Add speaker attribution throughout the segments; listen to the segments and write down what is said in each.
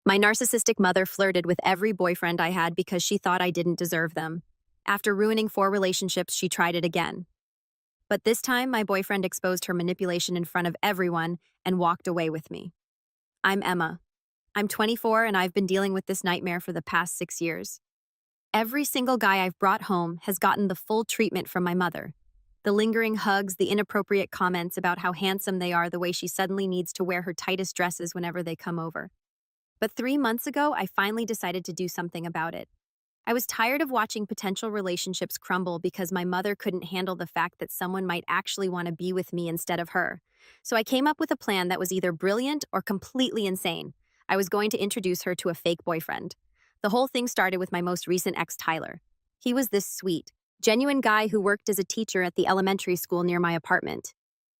Speaker 1: My narcissistic mother flirted with every boyfriend I had because she thought I didn't deserve them. After ruining 4 relationships, she tried it again. But this time, my boyfriend exposed her manipulation in front of everyone and walked away with me. I'm Emma. I'm 24 and I've been dealing with this nightmare for the past 6 years. Every single guy I've brought home has gotten the full treatment from my mother. The lingering hugs, the inappropriate comments about how handsome they are, the way she suddenly needs to wear her tightest dresses whenever they come over. But 3 months ago, I finally decided to do something about it. I was tired of watching potential relationships crumble because my mother couldn't handle the fact that someone might actually want to be with me instead of her. So I came up with a plan that was either brilliant or completely insane. I was going to introduce her to a fake boyfriend. The whole thing started with my most recent ex, Tyler. He was this sweet, genuine guy who worked as a teacher at the elementary school near my apartment.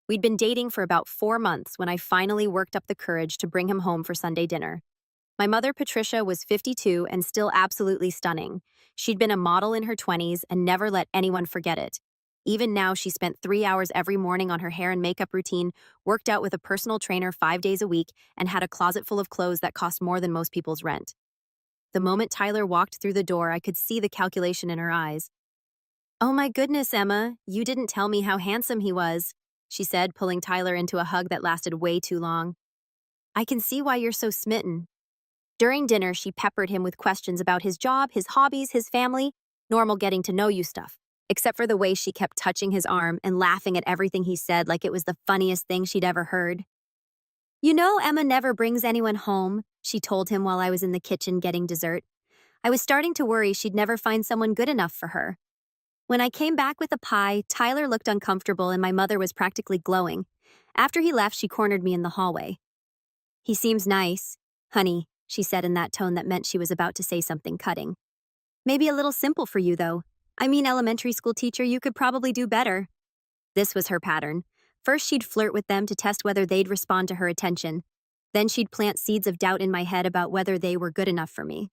Speaker 1: We'd been dating for about 4 months when I finally worked up the courage to bring him home for Sunday dinner. My mother, Patricia, was 52 and still absolutely stunning. She'd been a model in her 20s and never let anyone forget it. Even now, she spent 3 hours every morning on her hair and makeup routine, worked out with a personal trainer 5 days a week, and had a closet full of clothes that cost more than most people's rent. The moment Tyler walked through the door, I could see the calculation in her eyes. "Oh my goodness, Emma, you didn't tell me how handsome he was," she said, pulling Tyler into a hug that lasted way too long. "I can see why you're so smitten." During dinner, she peppered him with questions about his job, his hobbies, his family, normal getting to know you stuff, except for the way she kept touching his arm and laughing at everything he said like it was the funniest thing she'd ever heard. "You know, Emma never brings anyone home," she told him while I was in the kitchen getting dessert. I was starting to worry she'd never find someone good enough for her. When I came back with a pie, Tyler looked uncomfortable and my mother was practically glowing. After he left, she cornered me in the hallway. "He seems nice, honey," she said in that tone that meant she was about to say something cutting. "Maybe a little simple for you, though. I mean, elementary school teacher, you could probably do better." This was her pattern. First, she'd flirt with them to test whether they'd respond to her attention. Then she'd plant seeds of doubt in my head about whether they were good enough for me.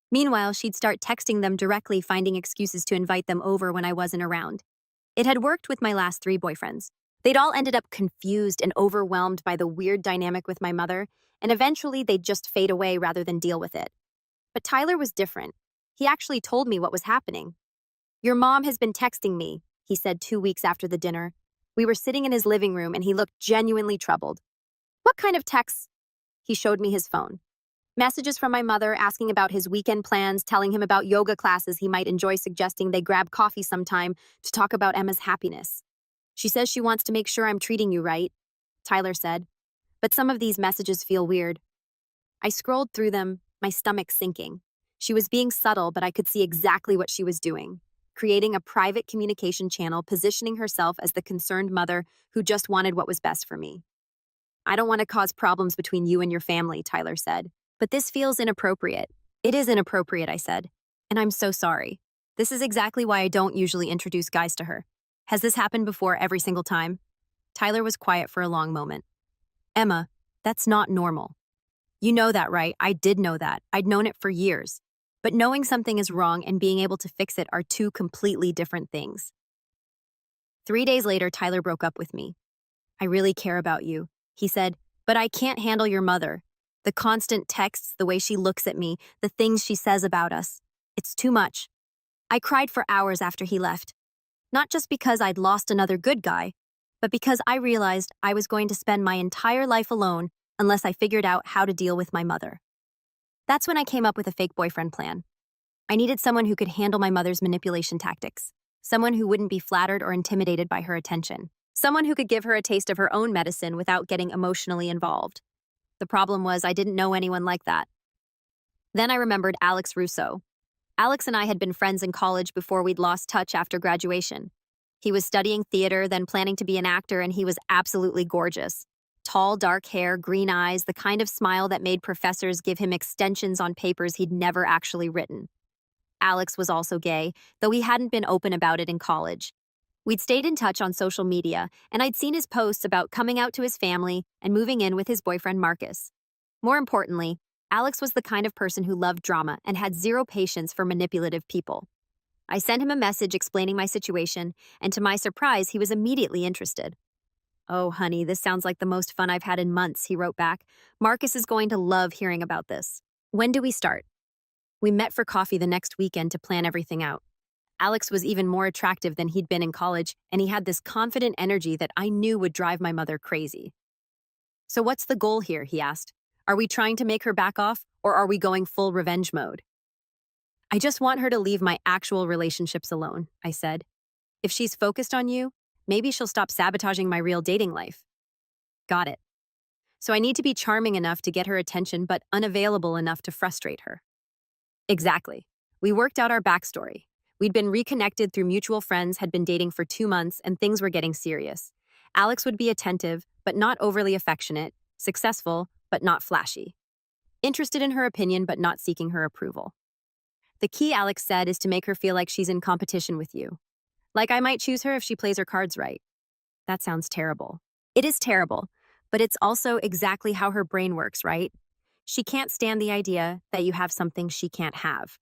Speaker 1: Meanwhile, she'd start texting them directly, finding excuses to invite them over when I wasn't around. It had worked with my last 3 boyfriends. They'd all ended up confused and overwhelmed by the weird dynamic with my mother, and eventually they'd just fade away rather than deal with it. But Tyler was different. He actually told me what was happening. "Your mom has been texting me," he said 2 weeks after the dinner. We were sitting in his living room and he looked genuinely troubled. "What kind of texts?" He showed me his phone. Messages from my mother asking about his weekend plans, telling him about yoga classes he might enjoy, suggesting they grab coffee sometime to talk about Emma's happiness. "She says she wants to make sure I'm treating you right," Tyler said. "But some of these messages feel weird." I scrolled through them, my stomach sinking. She was being subtle, but I could see exactly what she was doing. Creating a private communication channel, positioning herself as the concerned mother who just wanted what was best for me. "I don't want to cause problems between you and your family," Tyler said. "But this feels inappropriate." "It is inappropriate," I said. "And I'm so sorry. This is exactly why I don't usually introduce guys to her. Has this happened before every single time?" Tyler was quiet for a long moment. "Emma, that's not normal. You know that, right? I did know that. I'd known it for years. But knowing something is wrong and being able to fix it are two completely different things." 3 days later, Tyler broke up with me. "I really care about you," he said, "but I can't handle your mother. The constant texts, the way she looks at me, the things she says about us. It's too much." I cried for hours after he left. Not just because I'd lost another good guy, but because I realized I was going to spend my entire life alone unless I figured out how to deal with my mother. That's when I came up with a fake boyfriend plan. I needed someone who could handle my mother's manipulation tactics, someone who wouldn't be flattered or intimidated by her attention, someone who could give her a taste of her own medicine without getting emotionally involved. The problem was I didn't know anyone like that. Then I remembered Alex Russo. Alex and I had been friends in college before we'd lost touch after graduation. He was studying theater, then planning to be an actor, and he was absolutely gorgeous. Tall, dark hair, green eyes, the kind of smile that made professors give him extensions on papers he'd never actually written. Alex was also gay, though he hadn't been open about it in college. We'd stayed in touch on social media, and I'd seen his posts about coming out to his family and moving in with his boyfriend Marcus. More importantly, Alex was the kind of person who loved drama and had zero patience for manipulative people. I sent him a message explaining my situation, and to my surprise, he was immediately interested. Oh, honey, this sounds like the most fun I've had in months, he wrote back. Marcus is going to love hearing about this. When do we start? We met for coffee the next weekend to plan everything out. Alex was even more attractive than he'd been in college, and he had this confident energy that I knew would drive my mother crazy. So what's the goal here, he asked. Are we trying to make her back off, or are we going full revenge mode? I just want her to leave my actual relationships alone, I said. If she's focused on you, maybe she'll stop sabotaging my real dating life. Got it. So I need to be charming enough to get her attention, but unavailable enough to frustrate her. Exactly. We worked out our backstory. We'd been reconnected through mutual friends, had been dating for 2 months, and things were getting serious. Alex would be attentive, but not overly affectionate, successful, but not flashy. Interested in her opinion, but not seeking her approval. The key, Alex said, is to make her feel like she's in competition with you. Like I might choose her if she plays her cards right. That sounds terrible. It is terrible, but it's also exactly how her brain works, right? She can't stand the idea that you have something she can't have.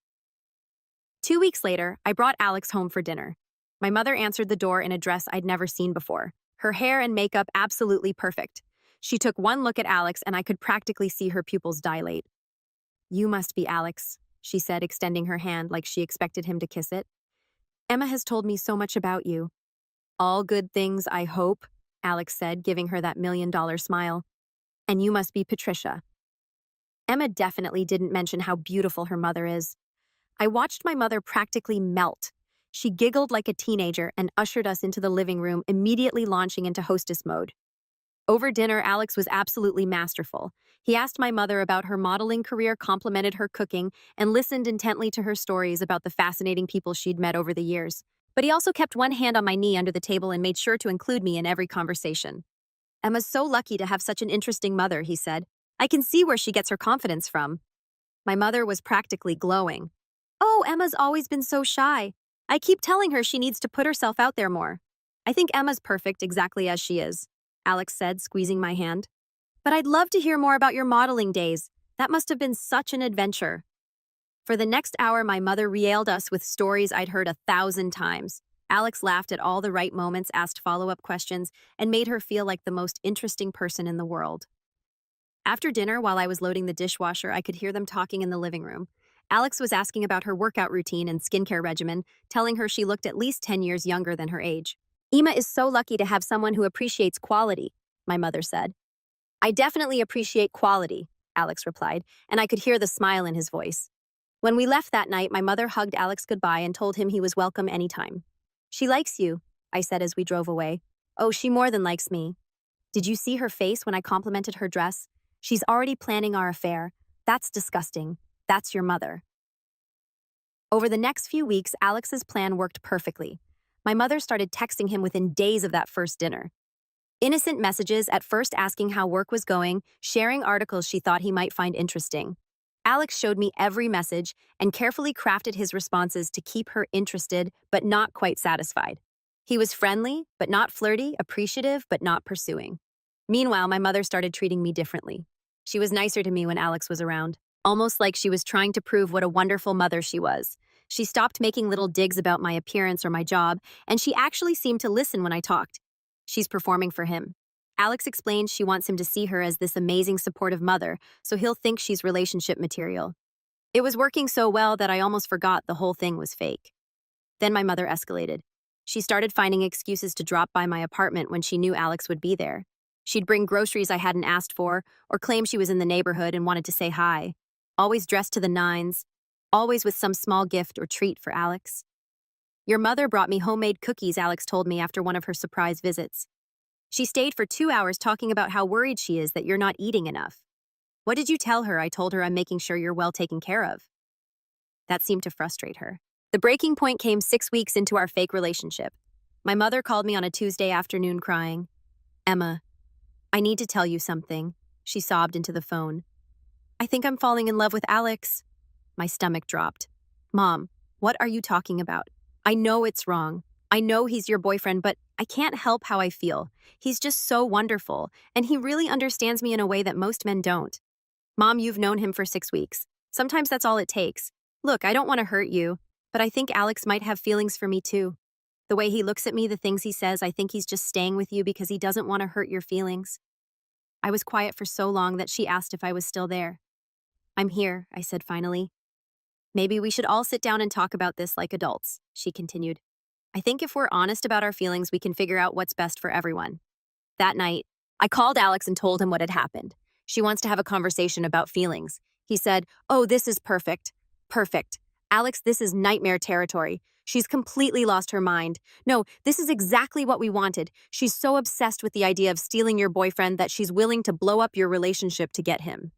Speaker 1: 2 weeks later, I brought Alex home for dinner. My mother answered the door in a dress I'd never seen before. Her hair and makeup absolutely perfect. She took one look at Alex and I could practically see her pupils dilate. You must be Alex, she said, extending her hand like she expected him to kiss it. Emma has told me so much about you. All good things, I hope, Alex said, giving her that $1,000,000 smile. And you must be Patricia. Emma definitely didn't mention how beautiful her mother is. I watched my mother practically melt. She giggled like a teenager and ushered us into the living room, immediately launching into hostess mode. Over dinner, Alex was absolutely masterful. He asked my mother about her modeling career, complimented her cooking, and listened intently to her stories about the fascinating people she'd met over the years. But he also kept one hand on my knee under the table and made sure to include me in every conversation. Emma's so lucky to have such an interesting mother, he said. I can see where she gets her confidence from. My mother was practically glowing. Oh, Emma's always been so shy. I keep telling her she needs to put herself out there more. I think Emma's perfect exactly as she is, Alex said, squeezing my hand. But I'd love to hear more about your modeling days. That must have been such an adventure. For the next hour, my mother regaled us with stories I'd heard 1,000 times. Alex laughed at all the right moments, asked follow-up questions, and made her feel like the most interesting person in the world. After dinner, while I was loading the dishwasher, I could hear them talking in the living room. Alex was asking about her workout routine and skincare regimen, telling her she looked at least 10 years younger than her age. Emma is so lucky to have someone who appreciates quality, my mother said. I definitely appreciate quality, Alex replied, and I could hear the smile in his voice. When we left that night, my mother hugged Alex goodbye and told him he was welcome anytime. She likes you, I said as we drove away. Oh, she more than likes me. Did you see her face when I complimented her dress? She's already planning our affair. That's disgusting. That's your mother. Over the next few weeks, Alex's plan worked perfectly. My mother started texting him within days of that first dinner. Innocent messages, at first asking how work was going, sharing articles she thought he might find interesting. Alex showed me every message and carefully crafted his responses to keep her interested but not quite satisfied. He was friendly but not flirty, appreciative but not pursuing. Meanwhile, my mother started treating me differently. She was nicer to me when Alex was around, almost like she was trying to prove what a wonderful mother she was. She stopped making little digs about my appearance or my job, and she actually seemed to listen when I talked. She's performing for him. Alex explained she wants him to see her as this amazing, supportive mother, so he'll think she's relationship material. It was working so well that I almost forgot the whole thing was fake. Then my mother escalated. She started finding excuses to drop by my apartment when she knew Alex would be there. She'd bring groceries I hadn't asked for, or claim she was in the neighborhood and wanted to say hi. Always dressed to the nines, always with some small gift or treat for Alex. Your mother brought me homemade cookies, Alex told me after one of her surprise visits. She stayed for 2 hours talking about how worried she is that you're not eating enough. What did you tell her? I told her I'm making sure you're well taken care of. That seemed to frustrate her. The breaking point came 6 weeks into our fake relationship. My mother called me on a Tuesday afternoon crying. Emma, I need to tell you something, she sobbed into the phone. I think I'm falling in love with Alex. My stomach dropped. Mom, what are you talking about? I know it's wrong. I know he's your boyfriend, but I can't help how I feel. He's just so wonderful, and he really understands me in a way that most men don't. Mom, you've known him for 6 weeks. Sometimes that's all it takes. Look, I don't want to hurt you, but I think Alex might have feelings for me too. The way he looks at me, the things he says, I think he's just staying with you because he doesn't want to hurt your feelings. I was quiet for so long that she asked if I was still there. I'm here, I said finally. Maybe we should all sit down and talk about this like adults, she continued. I think if we're honest about our feelings, we can figure out what's best for everyone. That night, I called Alex and told him what had happened. She wants to have a conversation about feelings. He said, "Oh, this is perfect. Perfect. Alex, this is nightmare territory. She's completely lost her mind. No, this is exactly what we wanted. She's so obsessed with the idea of stealing your boyfriend that she's willing to blow up your relationship to get him.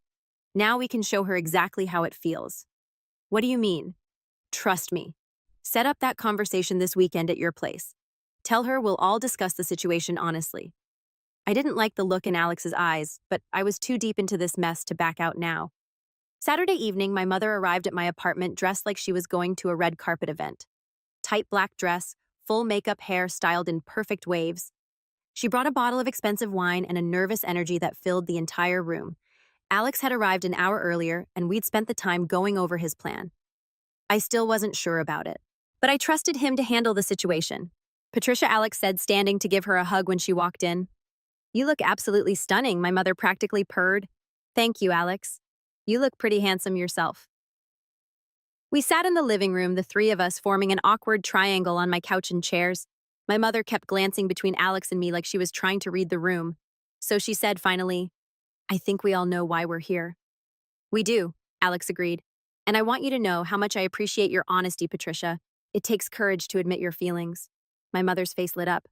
Speaker 1: Now we can show her exactly how it feels." What do you mean? Trust me. Set up that conversation this weekend at your place. Tell her we'll all discuss the situation honestly. I didn't like the look in Alex's eyes, but I was too deep into this mess to back out now. Saturday evening, my mother arrived at my apartment dressed like she was going to a red carpet event. Tight black dress, full makeup hair styled in perfect waves. She brought a bottle of expensive wine and a nervous energy that filled the entire room. Alex had arrived an hour earlier, and we'd spent the time going over his plan. I still wasn't sure about it, but I trusted him to handle the situation. Patricia, Alex said, standing to give her a hug when she walked in. "You look absolutely stunning," my mother practically purred. "Thank you, Alex. You look pretty handsome yourself." We sat in the living room, the three of us forming an awkward triangle on my couch and chairs. My mother kept glancing between Alex and me like she was trying to read the room. So she said finally, "I think we all know why we're here." "We do," Alex agreed. "And I want you to know how much I appreciate your honesty, Patricia. It takes courage to admit your feelings." My mother's face lit up.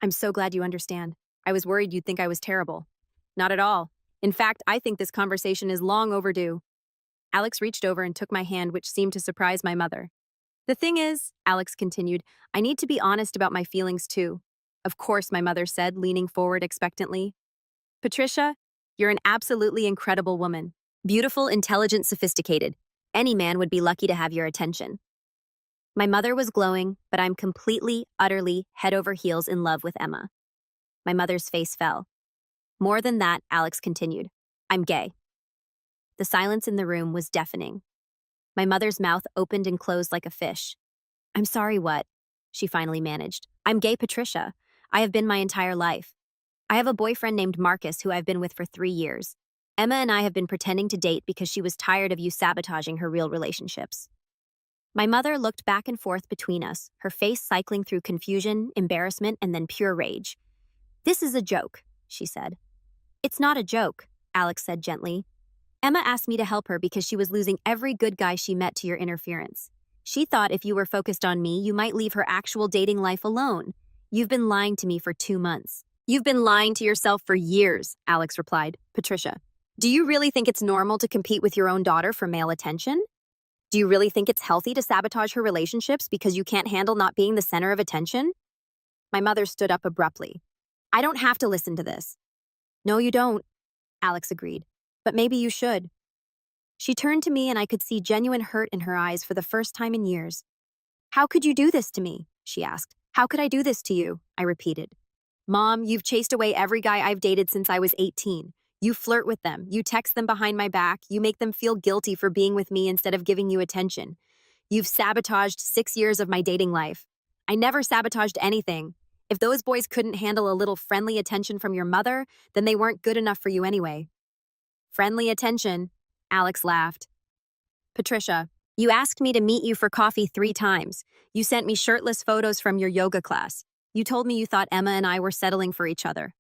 Speaker 1: "I'm so glad you understand. I was worried you'd think I was terrible." "Not at all. In fact, I think this conversation is long overdue." Alex reached over and took my hand, which seemed to surprise my mother. "The thing is," Alex continued, "I need to be honest about my feelings too." "Of course," my mother said, leaning forward expectantly. "Patricia, you're an absolutely incredible woman. Beautiful, intelligent, sophisticated. Any man would be lucky to have your attention." My mother was glowing, but I'm completely, utterly, head over heels in love with Emma. My mother's face fell. "More than that," Alex continued, "I'm gay." The silence in the room was deafening. My mother's mouth opened and closed like a fish. "I'm sorry, what?" she finally managed. "I'm gay, Patricia. I have been my entire life. I have a boyfriend named Marcus who I've been with for 3 years. Emma and I have been pretending to date because she was tired of you sabotaging her real relationships." My mother looked back and forth between us, her face cycling through confusion, embarrassment, and then pure rage. "This is a joke," she said. "It's not a joke," Alex said gently. "Emma asked me to help her because she was losing every good guy she met to your interference. She thought if you were focused on me, you might leave her actual dating life alone. You've been lying to me for 2 months." "You've been lying to yourself for years," Alex replied. "Patricia, do you really think it's normal to compete with your own daughter for male attention? Do you really think it's healthy to sabotage her relationships because you can't handle not being the center of attention?" My mother stood up abruptly. "I don't have to listen to this." "No, you don't," Alex agreed. "But maybe you should." She turned to me and I could see genuine hurt in her eyes for the first time in years. "How could you do this to me?" she asked. "How could I do this to you?" I repeated. "Mom, you've chased away every guy I've dated since I was 18. You flirt with them, you text them behind my back, you make them feel guilty for being with me instead of giving you attention. You've sabotaged 6 years of my dating life. I never sabotaged anything. If those boys couldn't handle a little friendly attention from your mother, then they weren't good enough for you anyway." "Friendly attention," Alex laughed. "Patricia, you asked me to meet you for coffee 3 times. You sent me shirtless photos from your yoga class. You told me you thought Emma and I were settling for each other."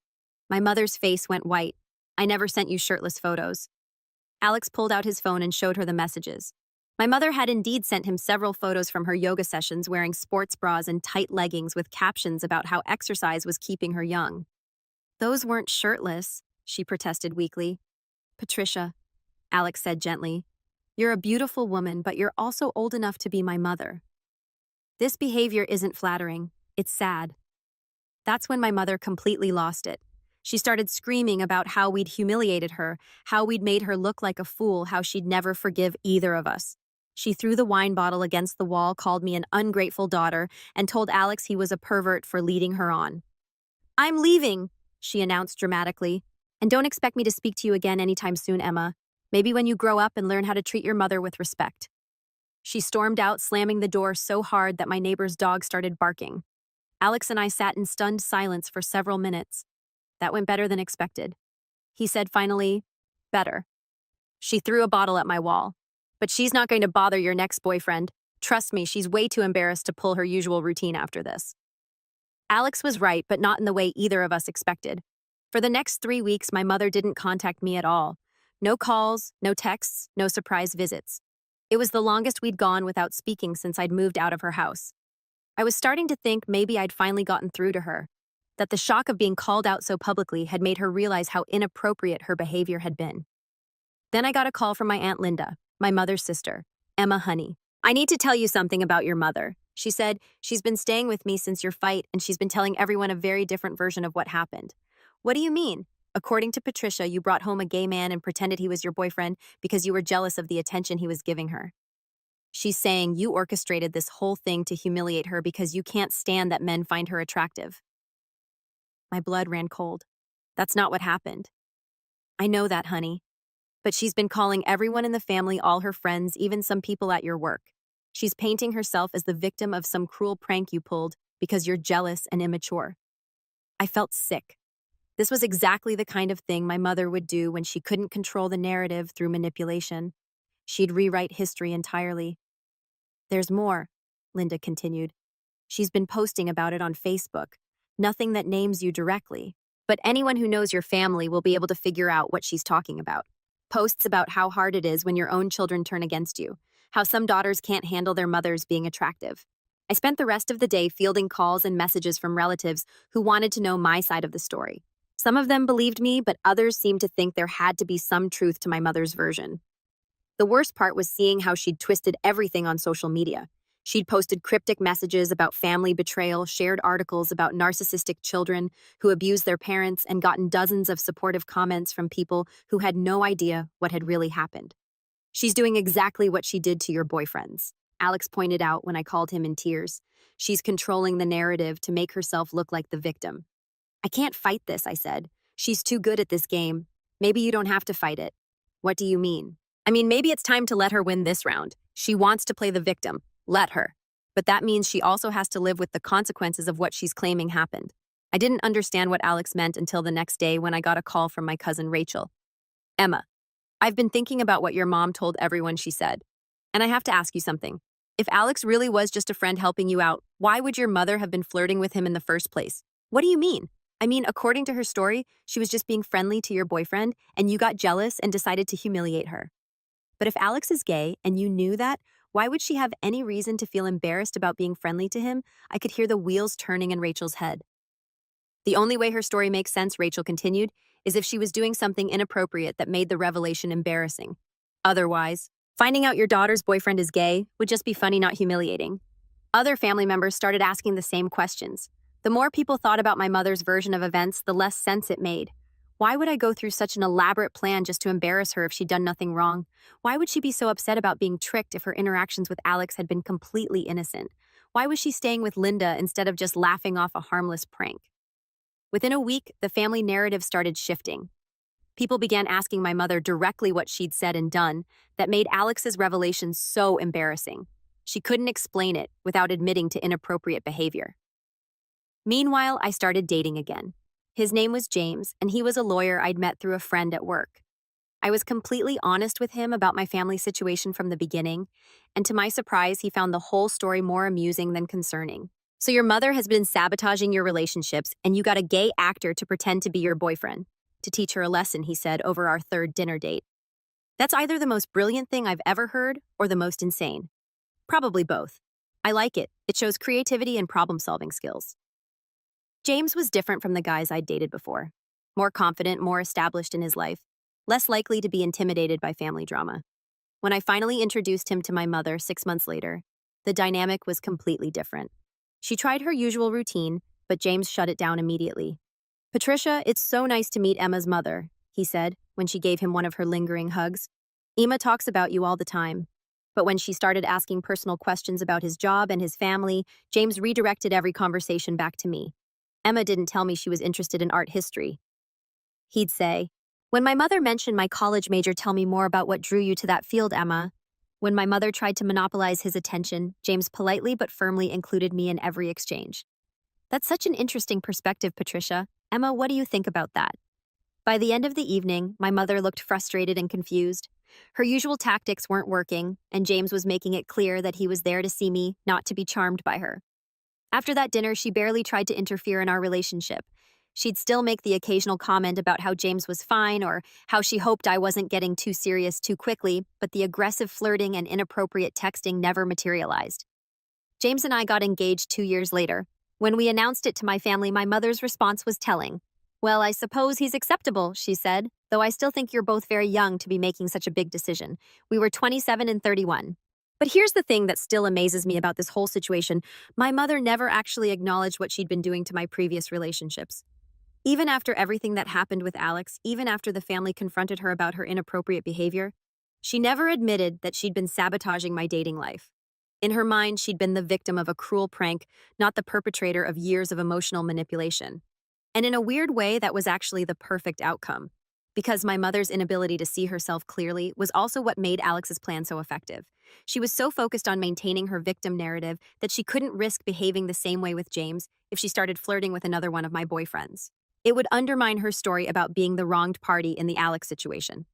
Speaker 1: My mother's face went white. "I never sent you shirtless photos." Alex pulled out his phone and showed her the messages. My mother had indeed sent him several photos from her yoga sessions wearing sports bras and tight leggings with captions about how exercise was keeping her young. "Those weren't shirtless," she protested weakly. "Patricia," Alex said gently, "you're a beautiful woman, but you're also old enough to be my mother. This behavior isn't flattering. It's sad." That's when my mother completely lost it. She started screaming about how we'd humiliated her, how we'd made her look like a fool, how she'd never forgive either of us. She threw the wine bottle against the wall, called me an ungrateful daughter, and told Alex he was a pervert for leading her on. "I'm leaving," she announced dramatically. "And don't expect me to speak to you again anytime soon, Emma. Maybe when you grow up and learn how to treat your mother with respect." She stormed out, slamming the door so hard that my neighbor's dog started barking. Alex and I sat in stunned silence for several minutes. That went better than expected. He said finally, better. She threw a bottle at my wall. But she's not going to bother your next boyfriend. Trust me, she's way too embarrassed to pull her usual routine after this. Alex was right, but not in the way either of us expected. For the next 3 weeks, my mother didn't contact me at all. No calls, no texts, no surprise visits. It was the longest we'd gone without speaking since I'd moved out of her house. I was starting to think maybe I'd finally gotten through to her, that the shock of being called out so publicly had made her realize how inappropriate her behavior had been. Then I got a call from my Aunt Linda, my mother's sister. Emma, honey, I need to tell you something about your mother. She said, she's been staying with me since your fight, and she's been telling everyone a very different version of what happened. What do you mean? According to Patricia, you brought home a gay man and pretended he was your boyfriend because you were jealous of the attention he was giving her. She's saying you orchestrated this whole thing to humiliate her because you can't stand that men find her attractive. My blood ran cold. That's not what happened. I know that, honey. But she's been calling everyone in the family, all her friends, even some people at your work. She's painting herself as the victim of some cruel prank you pulled because you're jealous and immature. I felt sick. This was exactly the kind of thing my mother would do when she couldn't control the narrative through manipulation. She'd rewrite history entirely. There's more, Linda continued. She's been posting about it on Facebook. Nothing that names you directly, but anyone who knows your family will be able to figure out what she's talking about. Posts about how hard it is when your own children turn against you, how some daughters can't handle their mothers being attractive. I spent the rest of the day fielding calls and messages from relatives who wanted to know my side of the story. Some of them believed me, but others seemed to think there had to be some truth to my mother's version. The worst part was seeing how she'd twisted everything on social media. She'd posted cryptic messages about family betrayal, shared articles about narcissistic children who abused their parents, and gotten dozens of supportive comments from people who had no idea what had really happened. She's doing exactly what she did to your boyfriends, Alex pointed out when I called him in tears. She's controlling the narrative to make herself look like the victim. I can't fight this, I said. She's too good at this game. Maybe you don't have to fight it. What do you mean? I mean, maybe it's time to let her win this round. She wants to play the victim. Let her. But that means she also has to live with the consequences of what she's claiming happened. I didn't understand what Alex meant until the next day when I got a call from my cousin Rachel. Emma, I've been thinking about what your mom told everyone she said. And I have to ask you something. If Alex really was just a friend helping you out, why would your mother have been flirting with him in the first place? What do you mean? I mean, according to her story, she was just being friendly to your boyfriend, and you got jealous and decided to humiliate her. But if Alex is gay and you knew that, why would she have any reason to feel embarrassed about being friendly to him? I could hear the wheels turning in Rachel's head. The only way her story makes sense, Rachel continued, is if she was doing something inappropriate that made the revelation embarrassing. Otherwise, finding out your daughter's boyfriend is gay would just be funny, not humiliating. Other family members started asking the same questions. The more people thought about my mother's version of events, the less sense it made. Why would I go through such an elaborate plan just to embarrass her if she'd done nothing wrong? Why would she be so upset about being tricked if her interactions with Alex had been completely innocent? Why was she staying with Linda instead of just laughing off a harmless prank? Within a week, the family narrative started shifting. People began asking my mother directly what she'd said and done that made Alex's revelation so embarrassing. She couldn't explain it without admitting to inappropriate behavior. Meanwhile, I started dating again. His name was James, and he was a lawyer I'd met through a friend at work. I was completely honest with him about my family situation from the beginning, and to my surprise, he found the whole story more amusing than concerning. So your mother has been sabotaging your relationships, and you got a gay actor to pretend to be your boyfriend. To teach her a lesson, he said over our third dinner date. That's either the most brilliant thing I've ever heard or the most insane. Probably both. I like it. It shows creativity and problem-solving skills. James was different from the guys I'd dated before. More confident, more established in his life, less likely to be intimidated by family drama. When I finally introduced him to my mother 6 months later, the dynamic was completely different. She tried her usual routine, but James shut it down immediately. "Patricia, it's so nice to meet Emma's mother," he said when she gave him one of her lingering hugs. "Emma talks about you all the time." But when she started asking personal questions about his job and his family, James redirected every conversation back to me. Emma didn't tell me she was interested in art history. He'd say, "When my mother mentioned my college major, tell me more about what drew you to that field, Emma." When my mother tried to monopolize his attention, James politely but firmly included me in every exchange. That's such an interesting perspective, Patricia. Emma, what do you think about that? By the end of the evening, my mother looked frustrated and confused. Her usual tactics weren't working, and James was making it clear that he was there to see me, not to be charmed by her. After that dinner, she barely tried to interfere in our relationship. She'd still make the occasional comment about how James was fine or how she hoped I wasn't getting too serious too quickly, but the aggressive flirting and inappropriate texting never materialized. James and I got engaged 2 years later. When we announced it to my family, my mother's response was telling. "Well, I suppose he's acceptable," she said, "though I still think you're both very young to be making such a big decision." We were 27 and 31. But here's the thing that still amazes me about this whole situation. My mother never actually acknowledged what she'd been doing to my previous relationships. Even after everything that happened with Alex, even after the family confronted her about her inappropriate behavior, she never admitted that she'd been sabotaging my dating life. In her mind, she'd been the victim of a cruel prank, not the perpetrator of years of emotional manipulation. And in a weird way, that was actually the perfect outcome. Because my mother's inability to see herself clearly was also what made Alex's plan so effective. She was so focused on maintaining her victim narrative that she couldn't risk behaving the same way with James if she started flirting with another one of my boyfriends. It would undermine her story about being the wronged party in the Alex situation.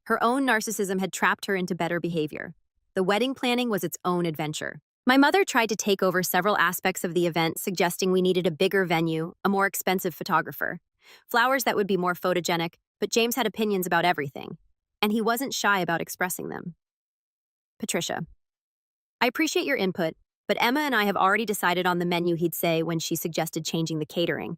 Speaker 1: Her own narcissism had trapped her into better behavior. The wedding planning was its own adventure. My mother tried to take over several aspects of the event, suggesting we needed a bigger venue, a more expensive photographer, flowers that would be more photogenic, but James had opinions about everything, and he wasn't shy about expressing them. Patricia, I appreciate your input, but Emma and I have already decided on the menu, he'd say when she suggested changing the catering.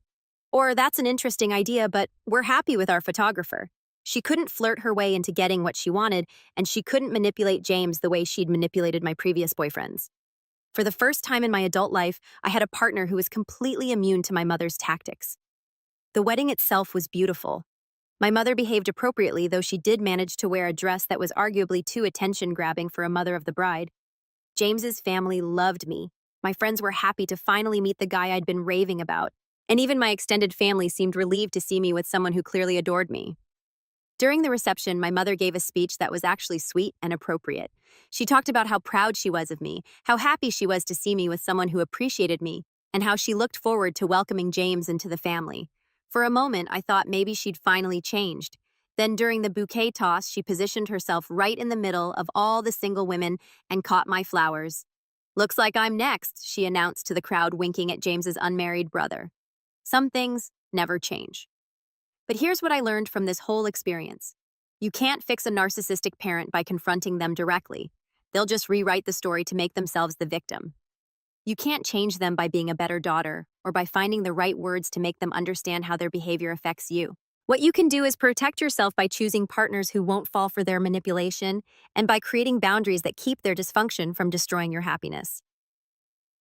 Speaker 1: Or, "That's an interesting idea, but we're happy with our photographer." She couldn't flirt her way into getting what she wanted, and she couldn't manipulate James the way she'd manipulated my previous boyfriends. For the first time in my adult life, I had a partner who was completely immune to my mother's tactics. The wedding itself was beautiful. My mother behaved appropriately, though she did manage to wear a dress that was arguably too attention-grabbing for a mother of the bride. James's family loved me. My friends were happy to finally meet the guy I'd been raving about, and even my extended family seemed relieved to see me with someone who clearly adored me. During the reception, my mother gave a speech that was actually sweet and appropriate. She talked about how proud she was of me, how happy she was to see me with someone who appreciated me, and how she looked forward to welcoming James into the family. For a moment, I thought maybe she'd finally changed. Then during the bouquet toss, she positioned herself right in the middle of all the single women and caught my flowers. "Looks like I'm next," she announced to the crowd, winking at James's unmarried brother. Some things never change. But here's what I learned from this whole experience. You can't fix a narcissistic parent by confronting them directly. They'll just rewrite the story to make themselves the victim. You can't change them by being a better daughter or by finding the right words to make them understand how their behavior affects you. What you can do is protect yourself by choosing partners who won't fall for their manipulation and by creating boundaries that keep their dysfunction from destroying your happiness.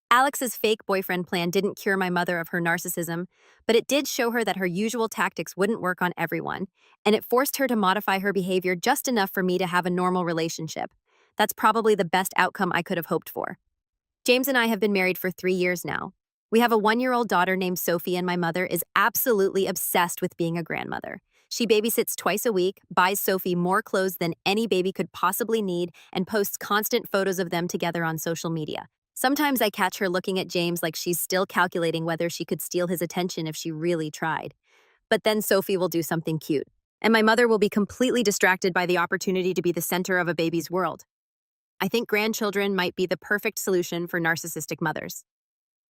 Speaker 1: Alex's fake boyfriend plan didn't cure my mother of her narcissism, but it did show her that her usual tactics wouldn't work on everyone, and it forced her to modify her behavior just enough for me to have a normal relationship. That's probably the best outcome I could have hoped for. James and I have been married for 3 years now. We have a 1-year-old daughter named Sophie, and my mother is absolutely obsessed with being a grandmother. She babysits twice a week, buys Sophie more clothes than any baby could possibly need, and posts constant photos of them together on social media. Sometimes I catch her looking at James like she's still calculating whether she could steal his attention if she really tried. But then Sophie will do something cute, and my mother will be completely distracted by the opportunity to be the center of a baby's world. I think grandchildren might be the perfect solution for narcissistic mothers.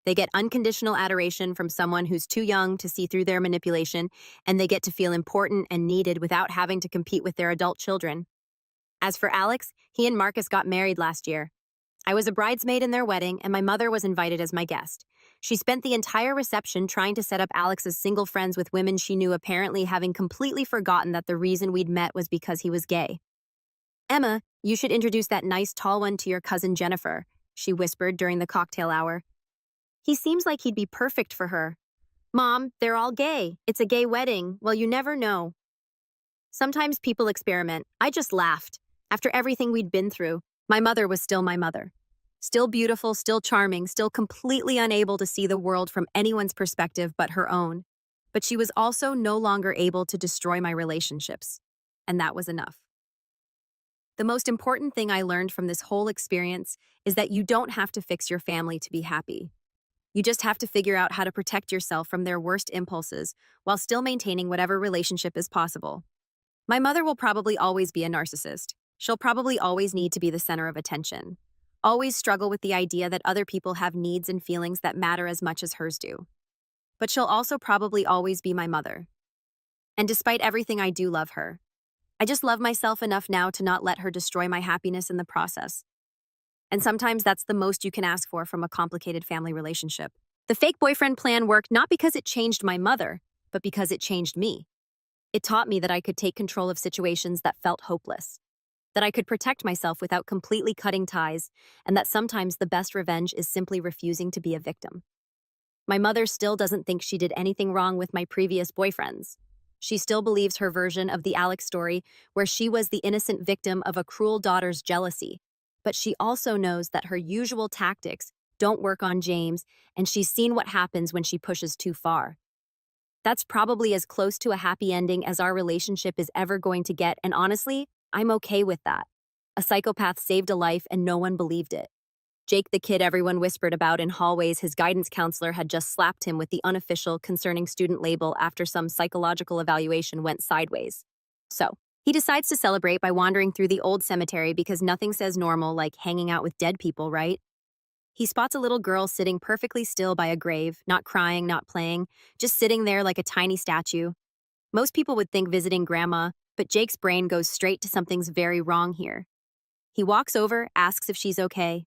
Speaker 1: They get unconditional adoration from someone who's too young to see through their manipulation, and they get to feel important and needed without having to compete with their adult children. As for Alex, he and Marcus got married last year. I was a bridesmaid in their wedding, and my mother was invited as my guest. She spent the entire reception trying to set up Alex's single friends with women she knew, apparently having completely forgotten that the reason we'd met was because he was gay. "Emma, you should introduce that nice tall one to your cousin Jennifer," she whispered during the cocktail hour. "He seems like he'd be perfect for her." "Mom, they're all gay. It's a gay wedding. Well, you never know." Sometimes people experiment. I just laughed. After everything we'd been through, my mother was still my mother. Still beautiful, still charming, still completely unable to see the world from anyone's perspective but her own. But she was also no longer able to destroy my relationships. And that was enough. The most important thing I learned from this whole experience is that you don't have to fix your family to be happy. You just have to figure out how to protect yourself from their worst impulses while still maintaining whatever relationship is possible. My mother will probably always be a narcissist. She'll probably always need to be the center of attention. Always struggle with the idea that other people have needs and feelings that matter as much as hers do. But she'll also probably always be my mother. And despite everything, I do love her. I just love myself enough now to not let her destroy my happiness in the process. And sometimes that's the most you can ask for from a complicated family relationship. The fake boyfriend plan worked not because it changed my mother, but because it changed me. It taught me that I could take control of situations that felt hopeless, that I could protect myself without completely cutting ties, and that sometimes the best revenge is simply refusing to be a victim. My mother still doesn't think she did anything wrong with my previous boyfriends. She still believes her version of the Alex story, where she was the innocent victim of a cruel daughter's jealousy. But she also knows that her usual tactics don't work on James, and she's seen what happens when she pushes too far. That's probably as close to a happy ending as our relationship is ever going to get, and honestly, I'm okay with that. A psychopath saved a life and no one believed it. Jake, the kid everyone whispered about in hallways, his guidance counselor had just slapped him with the unofficial concerning student label after some psychological evaluation went sideways. So, he decides to celebrate by wandering through the old cemetery because nothing says normal like hanging out with dead people, right? He spots a little girl sitting perfectly still by a grave, not crying, not playing, just sitting there like a tiny statue. Most people would think visiting grandma, but Jake's brain goes straight to something's very wrong here. He walks over, asks if she's okay.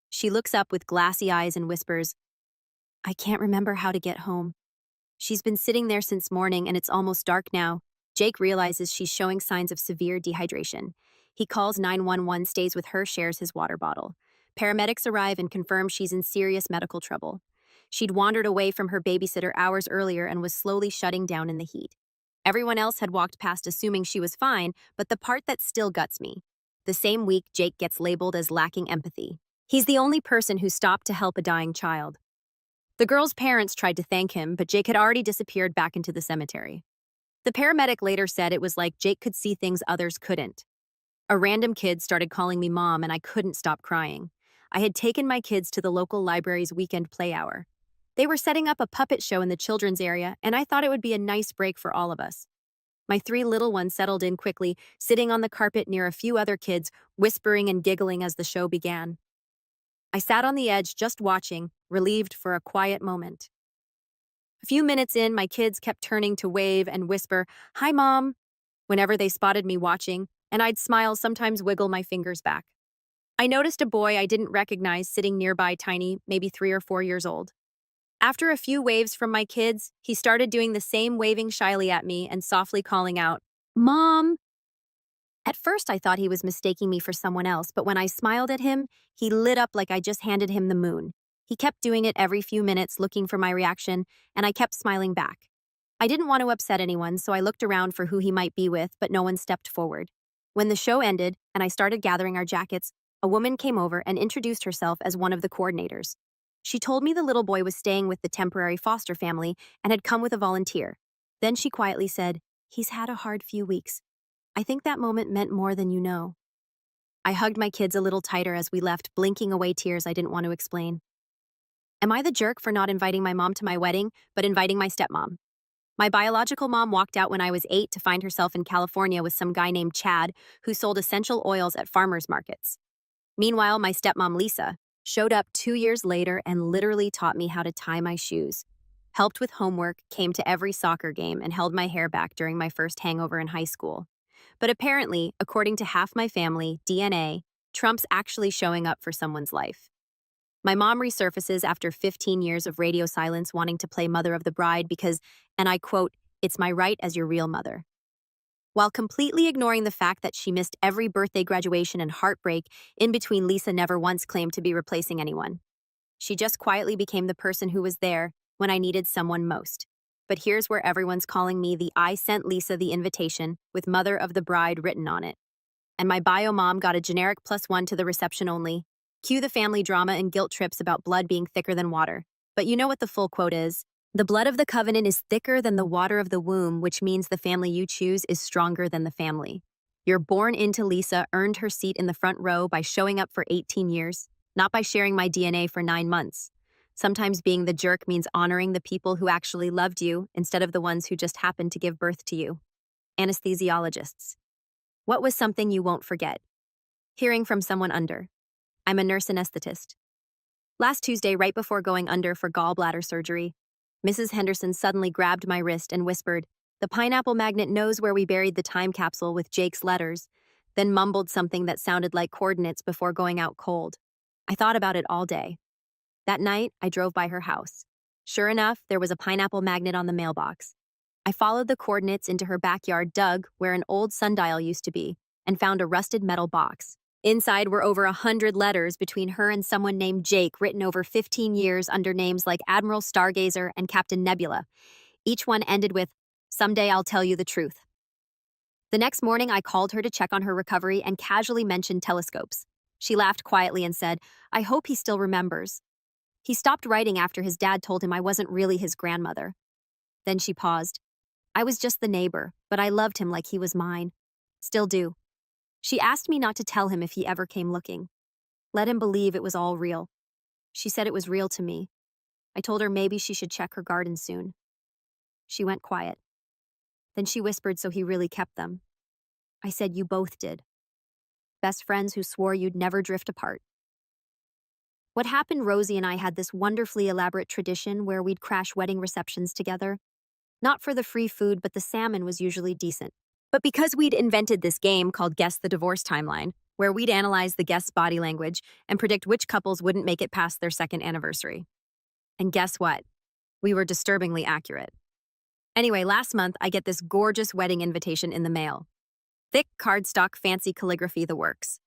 Speaker 1: She looks up with glassy eyes and whispers, "I can't remember how to get home." She's been sitting there since morning and it's almost dark now. Jake realizes she's showing signs of severe dehydration. He calls 911, stays with her, shares his water bottle. Paramedics arrive and confirm she's in serious medical trouble. She'd wandered away from her babysitter hours earlier and was slowly shutting down in the heat. Everyone else had walked past assuming she was fine, but the part that still guts me. The same week, Jake gets labeled as lacking empathy. He's the only person who stopped to help a dying child. The girl's parents tried to thank him, but Jake had already disappeared back into the cemetery. The paramedic later said it was like Jake could see things others couldn't. A random kid started calling me mom and I couldn't stop crying. I had taken my kids to the local library's weekend play hour. They were setting up a puppet show in the children's area, and I thought it would be a nice break for all of us. My 3 little ones settled in quickly, sitting on the carpet near a few other kids, whispering and giggling as the show began. I sat on the edge just watching, relieved for a quiet moment. A few minutes in, my kids kept turning to wave and whisper, "Hi, Mom," whenever they spotted me watching, and I'd smile, sometimes wiggle my fingers back. I noticed a boy I didn't recognize sitting nearby, tiny, maybe 3 or 4 years old. After a few waves from my kids, he started doing the same, waving shyly at me and softly calling out, "Mom." At first, I thought he was mistaking me for someone else, but when I smiled at him, he lit up like I just handed him the moon. He kept doing it every few minutes, looking for my reaction, and I kept smiling back. I didn't want to upset anyone, so I looked around for who he might be with, but no one stepped forward. When the show ended and I started gathering our jackets, a woman came over and introduced herself as one of the coordinators. She told me the little boy was staying with the temporary foster family and had come with a volunteer. Then she quietly said, "He's had a hard few weeks." I think that moment meant more than you know. I hugged my kids a little tighter as we left, blinking away tears I didn't want to explain. Am I the jerk for not inviting my mom to my wedding, but inviting my stepmom? My biological mom walked out when I was 8 to find herself in California with some guy named Chad who sold essential oils at farmers markets. Meanwhile, my stepmom Lisa showed up 2 years later and literally taught me how to tie my shoes, helped with homework, came to every soccer game, and held my hair back during my first hangover in high school. But apparently, according to half my family, DNA trumps actually showing up for someone's life. My mom resurfaces after 15 years of radio silence wanting to play mother of the bride because, and I quote, "It's my right as your real mother." While completely ignoring the fact that she missed every birthday, graduation, and heartbreak in between, Lisa never once claimed to be replacing anyone. She just quietly became the person who was there when I needed someone most. But here's where everyone's calling me the "I sent Lisa the invitation" with mother of the bride written on it. And my bio mom got a generic +1 to the reception only. Cue the family drama and guilt trips about blood being thicker than water. But you know what the full quote is? "The blood of the covenant is thicker than the water of the womb," which means the family you choose is stronger than the family. You're born into Lisa earned her seat in the front row by showing up for 18 years, not by sharing my DNA for 9 months. Sometimes being the jerk means honoring the people who actually loved you instead of the ones who just happened to give birth to you. Anesthesiologists. What was something you won't forget? Hearing from someone under. I'm a nurse anesthetist. Last Tuesday, right before going under for gallbladder surgery, Mrs. Henderson suddenly grabbed my wrist and whispered, "The pineapple magnet knows where we buried the time capsule with Jake's letters," then mumbled something that sounded like coordinates before going out cold. I thought about it all day. That night, I drove by her house. Sure enough, there was a pineapple magnet on the mailbox. I followed the coordinates into her backyard, dug where an old sundial used to be, and found a rusted metal box. Inside were over 100 letters between her and someone named Jake, written over 15 years under names like Admiral Stargazer and Captain Nebula. Each one ended with, "Someday I'll tell you the truth." The next morning, I called her to check on her recovery and casually mentioned telescopes. She laughed quietly and said, "I hope he still remembers." He stopped writing after his dad told him I wasn't really his grandmother. Then she paused. I was just the neighbor, but I loved him like he was mine. Still do. She asked me not to tell him if he ever came looking. Let him believe it was all real. She said it was real to me. I told her maybe she should check her garden soon. She went quiet. Then she whispered, "So he really kept them." I said, "You both did. Best friends who swore you'd never drift apart." What happened, Rosie and I had this wonderfully elaborate tradition where we'd crash wedding receptions together. Not for the free food, but the salmon was usually decent. But because we'd invented this game called Guess the Divorce Timeline, where we'd analyze the guest's body language and predict which couples wouldn't make it past their second anniversary. And guess what? We were disturbingly accurate. Anyway, last month, I get this gorgeous wedding invitation in the mail. Thick cardstock, fancy calligraphy, the works.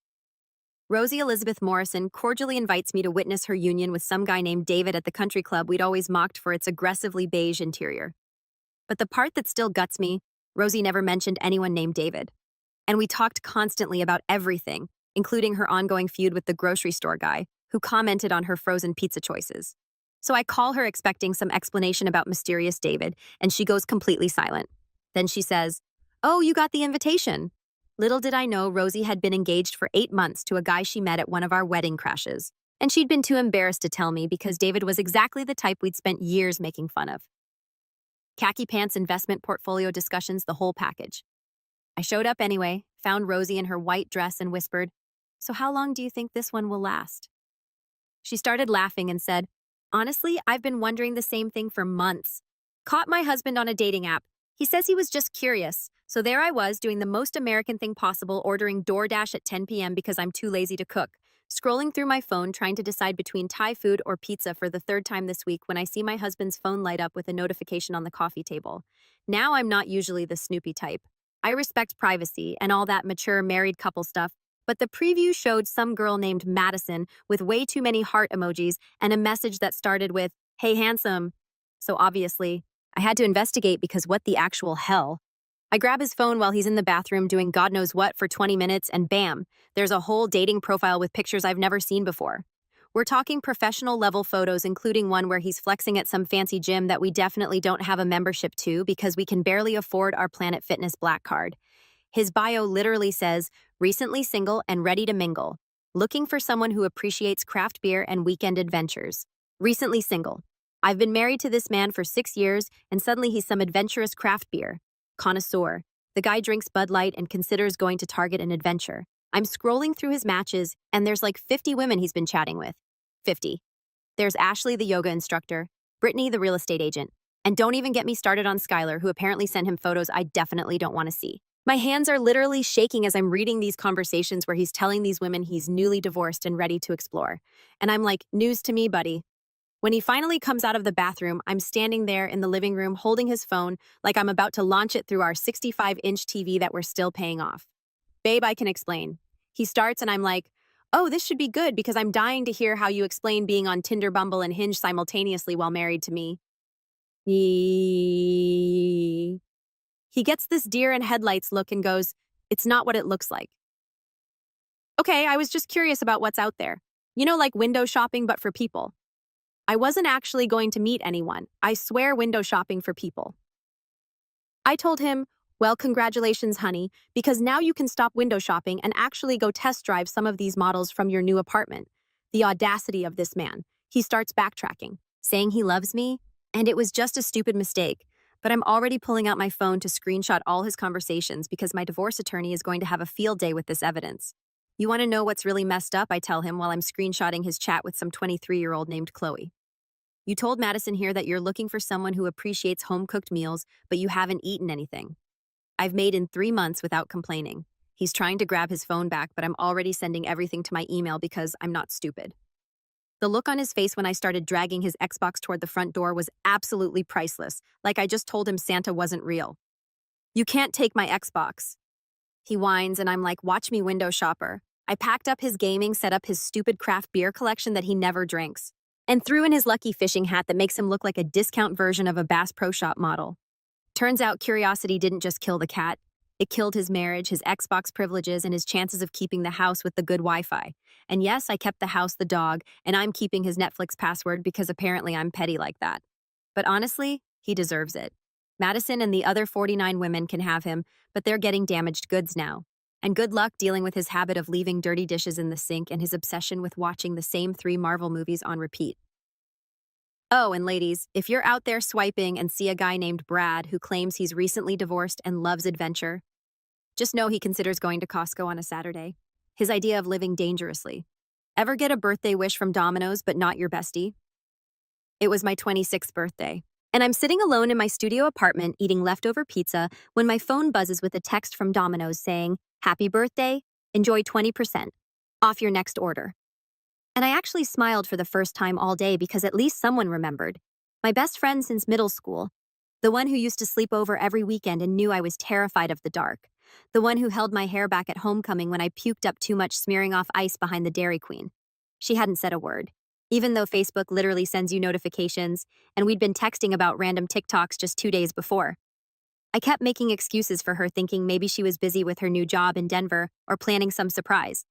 Speaker 1: Rosie Elizabeth Morrison cordially invites me to witness her union with some guy named David at the country club we'd always mocked for its aggressively beige interior. But the part that still guts me, Rosie never mentioned anyone named David. And we talked constantly about everything, including her ongoing feud with the grocery store guy, who commented on her frozen pizza choices. So I call her expecting some explanation about mysterious David, and she goes completely silent. Then she says, "Oh, you got the invitation." Little did I know Rosie had been engaged for 8 months to a guy she met at one of our wedding crashes. And she'd been too embarrassed to tell me because David was exactly the type we'd spent years making fun of. Khaki pants, investment portfolio discussions, the whole package. I showed up anyway, found Rosie in her white dress and whispered, "So how long do you think this one will last?" She started laughing and said, "Honestly, I've been wondering the same thing for months. Caught my husband on a dating app. He says he was just curious. So there I was doing the most American thing possible, ordering DoorDash at 10 p.m. because I'm too lazy to cook. Scrolling through my phone trying to decide between Thai food or pizza for the third time this week when I see my husband's phone light up with a notification on the coffee table. Now I'm not usually the snoopy type. I respect privacy and all that mature married couple stuff, but the preview showed some girl named Madison with way too many heart emojis and a message that started with, 'Hey, handsome.' So obviously, I had to investigate because what the actual hell? I grab his phone while he's in the bathroom doing God knows what for 20 minutes and bam, there's a whole dating profile with pictures I've never seen before. We're talking professional level photos, including one where he's flexing at some fancy gym that we definitely don't have a membership to because we can barely afford our Planet Fitness Black Card. His bio literally says, "Recently single and ready to mingle. Looking for someone who appreciates craft beer and weekend adventures. Recently single. I've been married to this man for 6 years and suddenly he's some adventurous craft beer. Connoisseur. The guy drinks Bud Light and considers going to Target an adventure. I'm scrolling through his matches, and there's like 50 women he's been chatting with. 50. There's Ashley, the yoga instructor, Brittany, the real estate agent, and don't even get me started on Skylar, who apparently sent him photos I definitely don't want to see. My hands are literally shaking as I'm reading these conversations where he's telling these women he's newly divorced and ready to explore. And I'm like, news to me, buddy. When he finally comes out of the bathroom, I'm standing there in the living room holding his phone like I'm about to launch it through our 65-inch TV that we're still paying off. "Babe, I can explain." He starts and I'm like, "Oh, this should be good because I'm dying to hear how you explain being on Tinder, Bumble, and Hinge simultaneously while married to me." He gets this deer in headlights look and goes, "It's not what it looks like." Okay, I was just curious about what's out there. You know, like window shopping, but for people. I wasn't actually going to meet anyone. I swear, window shopping for people. I told him, "Well, congratulations, honey, because now you can stop window shopping and actually go test drive some of these models from your new apartment." The audacity of this man. He starts backtracking, saying he loves me, and it was just a stupid mistake. But I'm already pulling out my phone to screenshot all his conversations because my divorce attorney is going to have a field day with this evidence. You want to know what's really messed up? I tell him while I'm screenshotting his chat with some 23-year-old named Chloe. You told Madison here that you're looking for someone who appreciates home-cooked meals, but you haven't eaten anything. I've made in 3 months without complaining. He's trying to grab his phone back, but I'm already sending everything to my email because I'm not stupid. The look on his face when I started dragging his Xbox toward the front door was absolutely priceless, like I just told him Santa wasn't real. You can't take my Xbox. He whines, and I'm like, watch me, window shopper. I packed up his gaming, set up his stupid craft beer collection that he never drinks, and threw in his lucky fishing hat that makes him look like a discount version of a Bass Pro Shop model. Turns out curiosity didn't just kill the cat. It killed his marriage, his Xbox privileges, and his chances of keeping the house with the good Wi-Fi. And yes, I kept the house, the dog, and I'm keeping his Netflix password because apparently I'm petty like that. But honestly, he deserves it. Madison and the other 49 women can have him, but they're getting damaged goods now. And good luck dealing with his habit of leaving dirty dishes in the sink and his obsession with watching the same 3 Marvel movies on repeat. Oh, and ladies, if you're out there swiping and see a guy named Brad who claims he's recently divorced and loves adventure, just know he considers going to Costco on a Saturday. His idea of living dangerously. Ever get a birthday wish from Domino's but not your bestie? It was my 26th birthday, and I'm sitting alone in my studio apartment eating leftover pizza when my phone buzzes with a text from Domino's saying, "Happy birthday, enjoy 20% off your next order." And I actually smiled for the first time all day because at least someone remembered. My best friend since middle school. The one who used to sleep over every weekend and knew I was terrified of the dark. The one who held my hair back at homecoming when I puked up too much smearing off ice behind the Dairy Queen. She hadn't said a word, even though Facebook literally sends you notifications, and we'd been texting about random TikToks just 2 days before. I kept making excuses for her, thinking maybe she was busy with her new job in Denver or planning some surprise.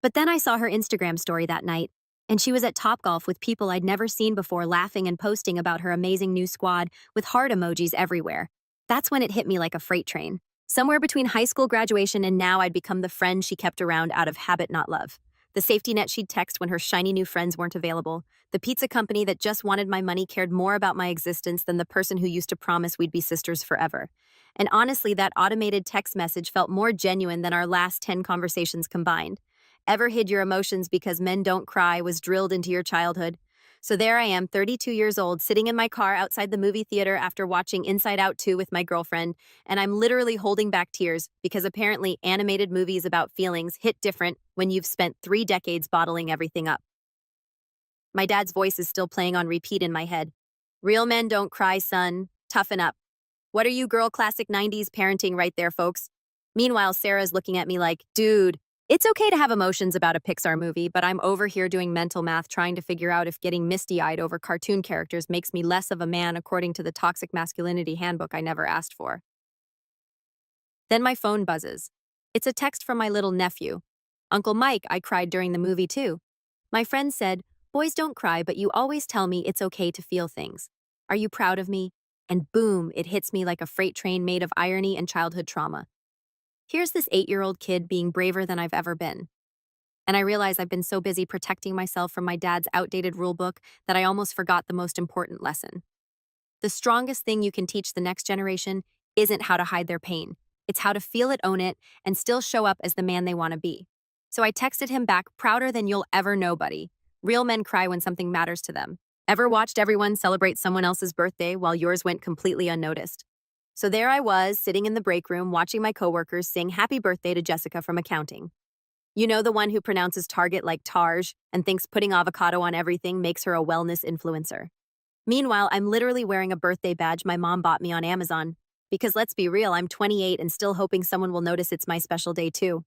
Speaker 1: But then I saw her Instagram story that night, and she was at Topgolf with people I'd never seen before, laughing and posting about her amazing new squad with heart emojis everywhere. That's when it hit me like a freight train. Somewhere between high school graduation and now, I'd become the friend she kept around out of habit, not love. The safety net she'd text when her shiny new friends weren't available. The pizza company that just wanted my money cared more about my existence than the person who used to promise we'd be sisters forever. And honestly, that automated text message felt more genuine than our last 10 conversations combined. Ever hid your emotions because men don't cry was drilled into your childhood. So there I am, 32 years old, sitting in my car outside the movie theater after watching Inside Out 2 with my girlfriend, and I'm literally holding back tears because apparently animated movies about feelings hit different when you've spent 3 decades bottling everything up. My dad's voice is still playing on repeat in my head. Real men don't cry, son. Toughen up. What are you girl classic 90s parenting right there, folks? Meanwhile, Sarah's looking at me like, dude, it's okay to have emotions about a Pixar movie, but I'm over here doing mental math trying to figure out if getting misty-eyed over cartoon characters makes me less of a man according to the toxic masculinity handbook I never asked for. Then my phone buzzes. It's a text from my little nephew. Uncle Mike, I cried during the movie too. My friend said, boys don't cry, but you always tell me it's okay to feel things. Are you proud of me? And boom, it hits me like a freight train made of irony and childhood trauma. Here's this 8-year-old kid being braver than I've ever been. And I realize I've been so busy protecting myself from my dad's outdated rulebook that I almost forgot the most important lesson. The strongest thing you can teach the next generation isn't how to hide their pain. It's how to feel it, own it, and still show up as the man they want to be. So I texted him back, prouder than you'll ever know, buddy. Real men cry when something matters to them. Ever watched everyone celebrate someone else's birthday while yours went completely unnoticed? So there I was, sitting in the break room, watching my coworkers sing happy birthday to Jessica from accounting. You know, the one who pronounces Target like Targe and thinks putting avocado on everything makes her a wellness influencer. Meanwhile, I'm literally wearing a birthday badge my mom bought me on Amazon. Because let's be real, I'm 28 and still hoping someone will notice it's my special day too.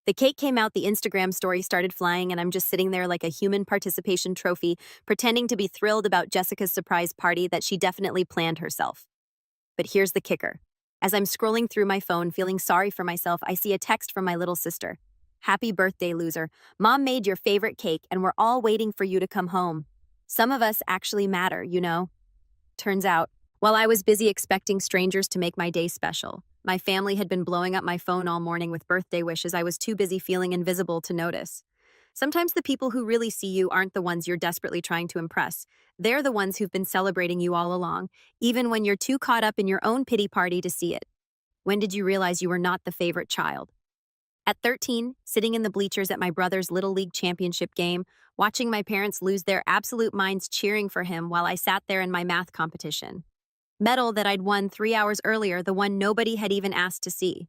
Speaker 1: The cake came out, the Instagram story started flying, and I'm just sitting there like a human participation trophy, pretending to be thrilled about Jessica's surprise party that she definitely planned herself. But here's the kicker. As I'm scrolling through my phone, feeling sorry for myself, I see a text from my little sister. Happy birthday, loser. Mom made your favorite cake, and we're all waiting for you to come home. Some of us actually matter, you know? Turns out, while I was busy expecting strangers to make my day special, my family had been blowing up my phone all morning with birthday wishes I was too busy feeling invisible to notice. Sometimes the people who really see you aren't the ones you're desperately trying to impress. They're the ones who've been celebrating you all along, even when you're too caught up in your own pity party to see it. When did you realize you were not the favorite child? At 13, sitting in the bleachers at my brother's Little League championship game, watching my parents lose their absolute minds cheering for him while I sat there in my math competition. Medal that I'd won 3 hours earlier, the one nobody had even asked to see.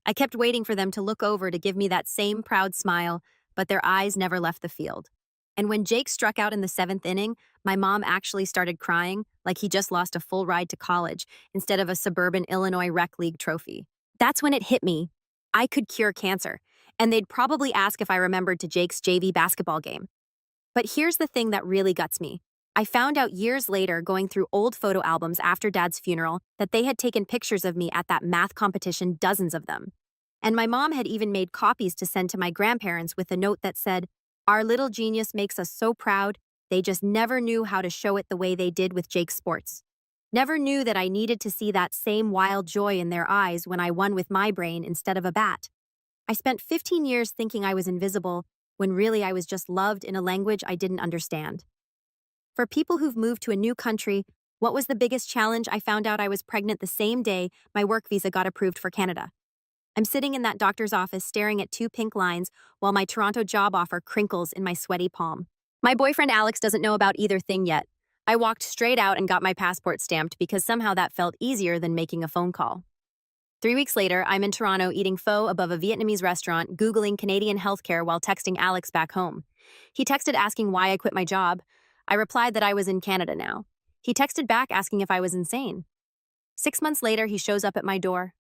Speaker 1: I kept waiting for them to look over to give me that same proud smile, but their eyes never left the field. And when Jake struck out in the 7th inning, my mom actually started crying like he just lost a full ride to college instead of a suburban Illinois rec league trophy. That's when it hit me. I could cure cancer, and they'd probably ask if I remembered to Jake's JV basketball game. But here's the thing that really guts me. I found out years later, going through old photo albums after Dad's funeral, that they had taken pictures of me at that math competition, dozens of them. And my mom had even made copies to send to my grandparents with a note that said, "Our little genius makes us so proud, they just never knew how to show it the way they did with Jake's sports. Never knew that I needed to see that same wild joy in their eyes when I won with my brain instead of a bat." I spent 15 years thinking I was invisible, when really I was just loved in a language I didn't understand. For people who've moved to a new country, what was the biggest challenge? I found out I was pregnant the same day my work visa got approved for Canada. I'm sitting in that doctor's office staring at 2 pink lines while my Toronto job offer crinkles in my sweaty palm. My boyfriend Alex doesn't know about either thing yet. I walked straight out and got my passport stamped because somehow that felt easier than making a phone call. 3 weeks later, I'm in Toronto eating pho above a Vietnamese restaurant, Googling Canadian healthcare while texting Alex back home. He texted asking why I quit my job. I replied that I was in Canada now. He texted back asking if I was insane. 6 months later, he shows up at my door.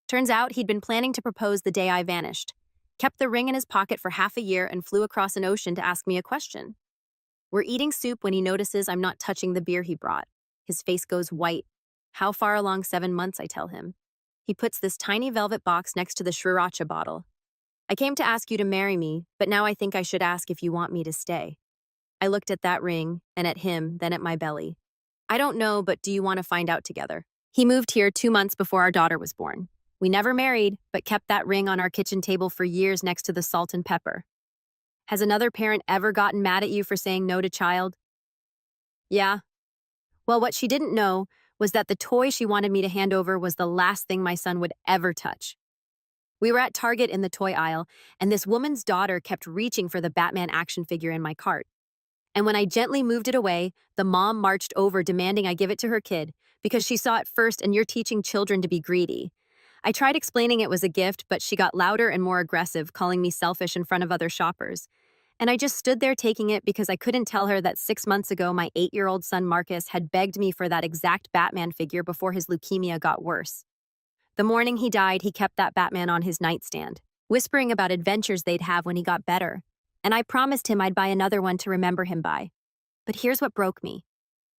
Speaker 1: Turns out he'd been planning to propose the day I vanished, kept the ring in his pocket for half a year, and flew across an ocean to ask me a question. We're eating soup when he notices I'm not touching the beer he brought. His face goes white. How far along 7 months, I tell him. He puts this tiny velvet box next to the sriracha bottle. "I came to ask you to marry me, but now I think I should ask if you want me to stay." I looked at that ring, and at him, then at my belly. "I don't know, but do you want to find out together?" He moved here 2 months before our daughter was born. We never married, but kept that ring on our kitchen table for years next to the salt and pepper. Has another parent ever gotten mad at you for saying no to child? Yeah. Well, what she didn't know was that the toy she wanted me to hand over was the last thing my son would ever touch. We were at Target in the toy aisle, and this woman's daughter kept reaching for the Batman action figure in my cart. And when I gently moved it away, the mom marched over demanding I give it to her kid because she saw it first and you're teaching children to be greedy. I tried explaining it was a gift, but she got louder and more aggressive, calling me selfish in front of other shoppers. And I just stood there taking it because I couldn't tell her that 6 months ago my 8-year-old son Marcus had begged me for that exact Batman figure before his leukemia got worse. The morning he died, he kept that Batman on his nightstand, whispering about adventures they'd have when he got better. And I promised him I'd buy another one to remember him by. But here's what broke me.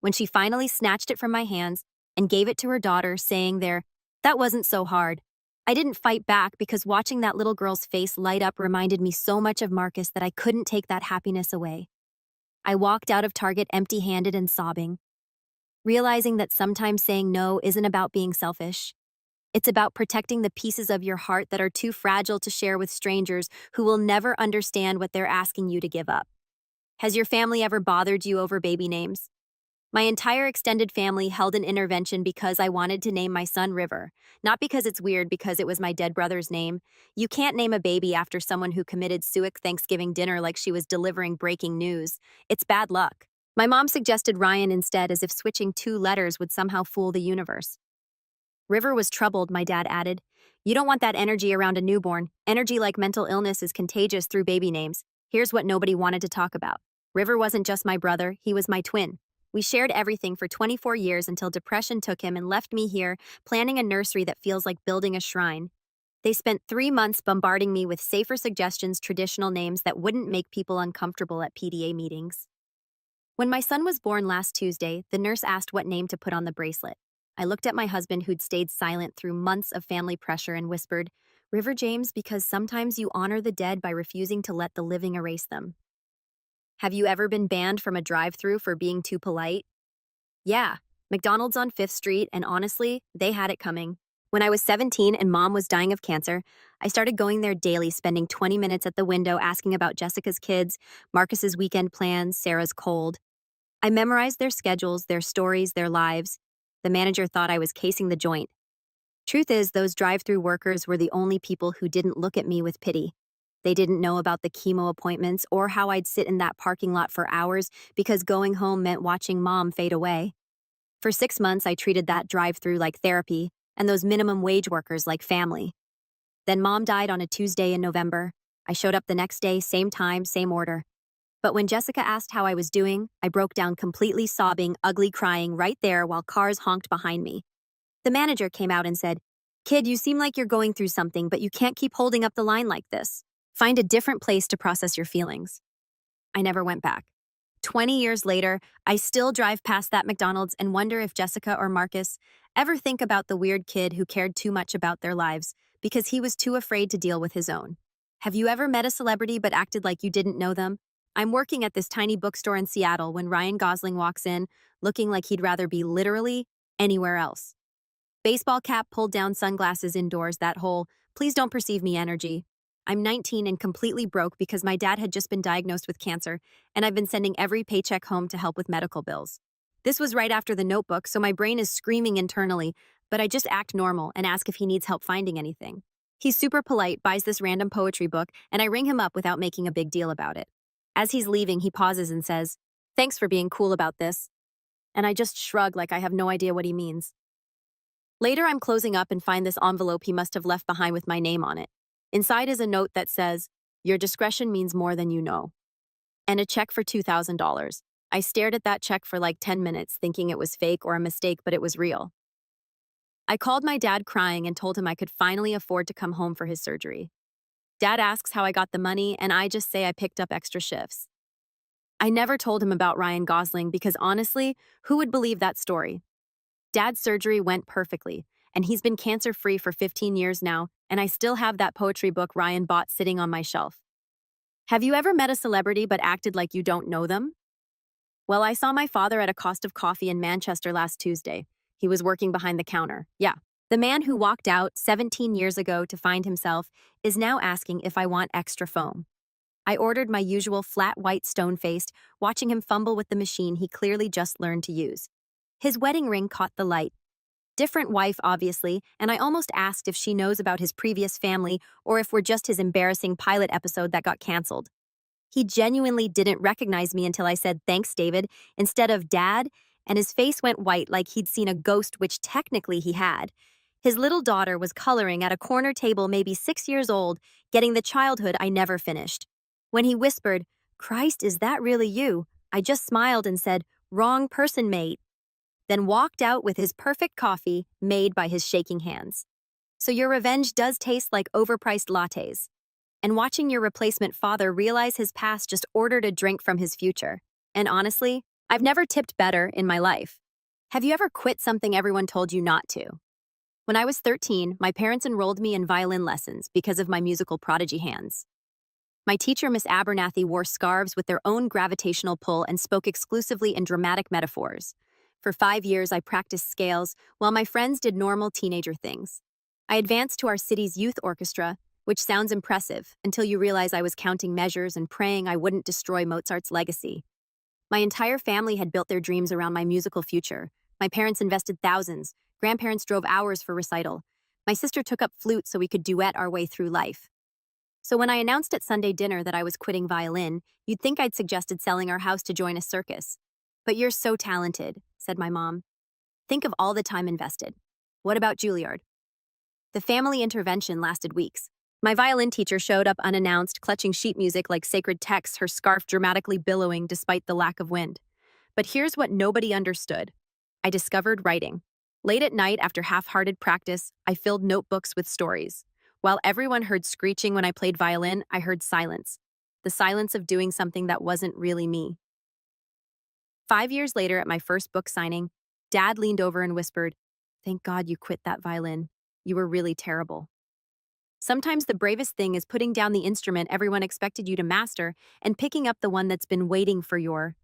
Speaker 1: When she finally snatched it from my hands and gave it to her daughter, saying there, "That wasn't so hard." I didn't fight back because watching that little girl's face light up reminded me so much of Marcus that I couldn't take that happiness away. I walked out of Target empty-handed and sobbing, realizing that sometimes saying no isn't about being selfish. It's about protecting the pieces of your heart that are too fragile to share with strangers who will never understand what they're asking you to give up. Has your family ever bothered you over baby names? My entire extended family held an intervention because I wanted to name my son River, not because it's weird, because it was my dead brother's name. You can't name a baby after someone who committed suicide Thanksgiving dinner like she was delivering breaking news. It's bad luck. My mom suggested Ryan instead, as if switching 2 letters would somehow fool the universe. River was troubled, my dad added. You don't want that energy around a newborn. Energy like mental illness is contagious through baby names. Here's what nobody wanted to talk about. River wasn't just my brother, he was my twin. We shared everything for 24 years until depression took him and left me here, planning a nursery that feels like building a shrine. They spent 3 months bombarding me with safer suggestions, traditional names that wouldn't make people uncomfortable at PDA meetings. When my son was born last Tuesday, the nurse asked what name to put on the bracelet. I looked at my husband, who'd stayed silent through months of family pressure, and whispered, "River James, because sometimes you honor the dead by refusing to let the living erase them." Have you ever been banned from a drive-thru for being too polite? Yeah, McDonald's on 5th Street, and honestly, they had it coming. When I was 17 and mom was dying of cancer, I started going there daily, spending 20 minutes at the window asking about Jessica's kids, Marcus's weekend plans, Sarah's cold. I memorized their schedules, their stories, their lives. The manager thought I was casing the joint. Truth is, those drive-through workers were the only people who didn't look at me with pity. They didn't know about the chemo appointments or how I'd sit in that parking lot for hours because going home meant watching mom fade away. For 6 months, I treated that drive-through like therapy and those minimum wage workers like family. Then mom died on a Tuesday in November. I showed up the next day, same time, same order. But when Jessica asked how I was doing, I broke down completely sobbing, ugly crying right there while cars honked behind me. The manager came out and said, "Kid, you seem like you're going through something, but you can't keep holding up the line like this. Find a different place to process your feelings." I never went back. 20 years later, I still drive past that McDonald's and wonder if Jessica or Marcus ever think about the weird kid who cared too much about their lives because he was too afraid to deal with his own. Have you ever met a celebrity but acted like you didn't know them? I'm working at this tiny bookstore in Seattle when Ryan Gosling walks in, looking like he'd rather be literally anywhere else. Baseball cap, pulled down sunglasses indoors, that whole, please don't perceive me energy. I'm 19 and completely broke because my dad had just been diagnosed with cancer, and I've been sending every paycheck home to help with medical bills. This was right after The Notebook, so my brain is screaming internally, but I just act normal and ask if he needs help finding anything. He's super polite, buys this random poetry book, and I ring him up without making a big deal about it. As he's leaving, he pauses and says, "Thanks for being cool about this." And I just shrug like I have no idea what he means. Later, I'm closing up and find this envelope he must have left behind with my name on it. Inside is a note that says, "Your discretion means more than you know," and a check for $2,000. I stared at that check for like 10 minutes, thinking it was fake or a mistake, but it was real. I called my dad crying and told him I could finally afford to come home for his surgery. Dad asks how I got the money, and I just say I picked up extra shifts. I never told him about Ryan Gosling because honestly, who would believe that story? Dad's surgery went perfectly, and he's been cancer-free for 15 years now, and I still have that poetry book Ryan bought sitting on my shelf. Have you ever met a celebrity but acted like you don't know them? Well, I saw my father at a cost of coffee in Manchester last Tuesday. He was working behind the counter. Yeah. The man who walked out 17 years ago to find himself is now asking if I want extra foam. I ordered my usual flat white stone-faced, watching him fumble with the machine he clearly just learned to use. His wedding ring caught the light. Different wife, obviously, and I almost asked if she knows about his previous family or if we're just his embarrassing pilot episode that got canceled. He genuinely didn't recognize me until I said, "Thanks, David," instead of "Dad," and his face went white like he'd seen a ghost, which technically he had. His little daughter was coloring at a corner table, maybe 6 years old, getting the childhood I never finished. When he whispered, "Christ, is that really you?" I just smiled and said, "Wrong person, mate," then walked out with his perfect coffee made by his shaking hands. So your revenge does taste like overpriced lattes. And watching your replacement father realize his past just ordered a drink from his future. And honestly, I've never tipped better in my life. Have you ever quit something everyone told you not to? When I was 13, my parents enrolled me in violin lessons because of my musical prodigy hands. My teacher, Miss Abernathy, wore scarves with their own gravitational pull and spoke exclusively in dramatic metaphors. For 5 years, I practiced scales, while my friends did normal teenager things. I advanced to our city's youth orchestra, which sounds impressive until you realize I was counting measures and praying I wouldn't destroy Mozart's legacy. My entire family had built their dreams around my musical future. My parents invested thousands. Grandparents drove hours for recital. My sister took up flute so we could duet our way through life. So when I announced at Sunday dinner that I was quitting violin, you'd think I'd suggested selling our house to join a circus. "But you're so talented," said my mom. "Think of all the time invested. What about Juilliard?" The family intervention lasted weeks. My violin teacher showed up unannounced, clutching sheet music like sacred texts, her scarf dramatically billowing despite the lack of wind. But here's what nobody understood. I discovered writing. Late at night, after half-hearted practice, I filled notebooks with stories. While everyone heard screeching when I played violin, I heard silence. The silence of doing something that wasn't really me. 5 years later, at my first book signing, Dad leaned over and whispered, "Thank God you quit that violin. You were really terrible." Sometimes the bravest thing is putting down the instrument everyone expected you to master and picking up the one that's been waiting for your